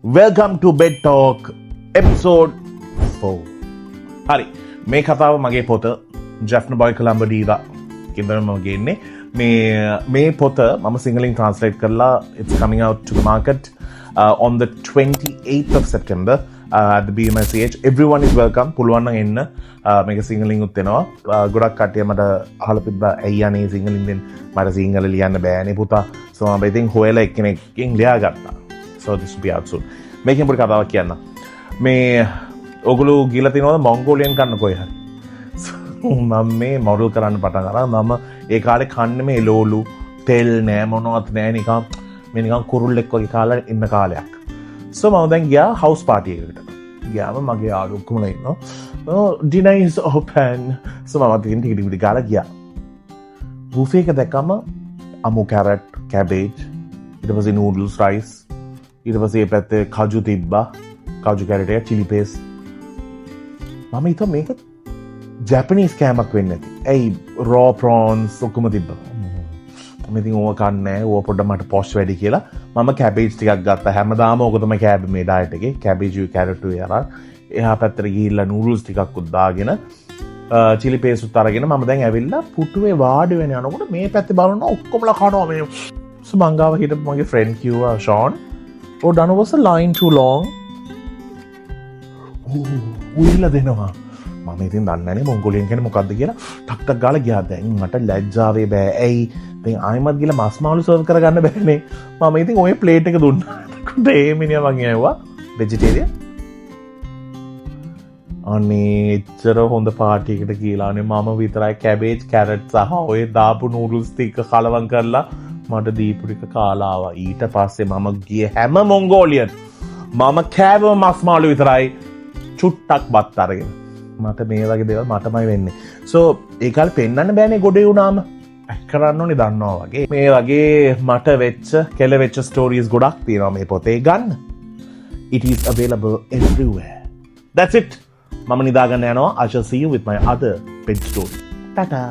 Welcome to Bed Talk episode 4. හරි මේ කතාව මගේ පොත ජැෆ්න බොයි කොලම්බඩීලා කින්දරම මම ගේන්නේ මේ පොත මම සිංහලෙන් translate කරලා it's coming out to the market on the 28th of September at the BMSCH. Everyone is welcome. පුළුවන් නම් එන්න මේක සිංහලෙන් උත් වෙනවා. ගොඩක් කට්ටිය මට අහලා තිබ්බා ඇයි අනේ සිංහලෙන් දෙන්න මට සිංහල ලියන්න බෑනේ පුතා. so මම ඉතින් හොයලා එක්කෙනෙක්ගෙන් ලියා ගත්තා. So this will be out soon. මේකෙන් පොඩි කතාවක් කියන්න. මේ ඔගොල්ලෝ ගිහලා තිනවද මොන්ගෝලියන් කන්න කොයි හරි? මම මේ මොඩල් කරන්න පටන් අරන් මම ඒ කාලේ කන්නේ මේ එළවලු තෙල් නෑ මොනවත් නෑ නිකන් මේ නිකන් කුරුල්ලෙක් වගේ කාලා ඉන්න කාලයක්. So මම දැන් ගියා house party එකකට. ගියාම මගේ යාළුවෝ ඔක්කොම ඉන්නවා. dinner is open. So මම අතින් ටික ගාලා ගියා. බුෆේ එක දැක්කම අමු carrot, cabbage, ඊට පස්සේ noodles, rice, ඊට පස්සේ පැත්තේ කජු තිබ්බා. කජු carrot එක chili paste. මම හිතුවා මේක ජැපනීස් කෑමක් වෙන්න ඇති. ඇයි raw prawns ඔක්කොම තිබ්බා. මම ඉතින් ඕව කන්නේ නැහැ. ඕව පොඩ්ඩක් මට posh වැඩි කියලා මම cabbage ටිකක් ගත්තා. හැමදාම ඕක තමයි කෑබ් මේ diet එකේ. cabbage උයි carrot උයි අරන් එහා පැත්තට ගිහිල්ලා noodles ටිකක් උත් දාගෙන chili paste උත් අරගෙන මම දැන් ඇවිල්ලා පුටුවේ වාඩි වෙන යනකොට මේ පැත්තේ බලනවා ඔක්කොමලා කනවා මේ. so මං ගාව හිටපු මගේ friend කිව්වා Sean, oh done was the line too long. උයිලා දෙනවා. මම ඉතින් දන්නේ නැහැ මොන්ගෝලියන් කියන්නේ මොකද්ද කියලා ටක් ගාලා ගියා. දැන් මට ලැජ්ජාවේ බෑ. ඇයි දැන් ආයෙමත් ගිහලා මස් මාළු සර්ව් කරගන්න බෑනේ. මම ඉතින් ওই ප්ලේට් එක දුන්නා. ඒකට ඒ මිනිහා මං ඇහුවා vegetarian. අනේ එච්චර හොඳ පාටි එකකට ගිහලානේ මම විතරයි cabbage carrot සහ ඔය දාපු noodles ටික කලවම් කරලා මට දීපු ටික කාලා ආවා. ඊට පස්සේ මම ගියේ හැම මොන්ගෝලියන් මම කෑවම මස් මාළු විතරයි චුට්ටක් බත් අරගෙන. මට මේ වගේ දේවල් මටමයි වෙන්නේ. so ඒ කාලේ පෙන්නන්න බෑනේ ගොඩේ වුණාම. කරන්න ඕනේ දන්නවා වගේ. මේ වගේ මට වෙච්ච කෙල වෙච්ච ස්ටෝරීස් ගොඩක් තියෙනවා මේ පොතේ ගන්න. It is available everywhere. That's it. මම නිදාගන්න යනවා. I shall see you with my other bed story. Tata.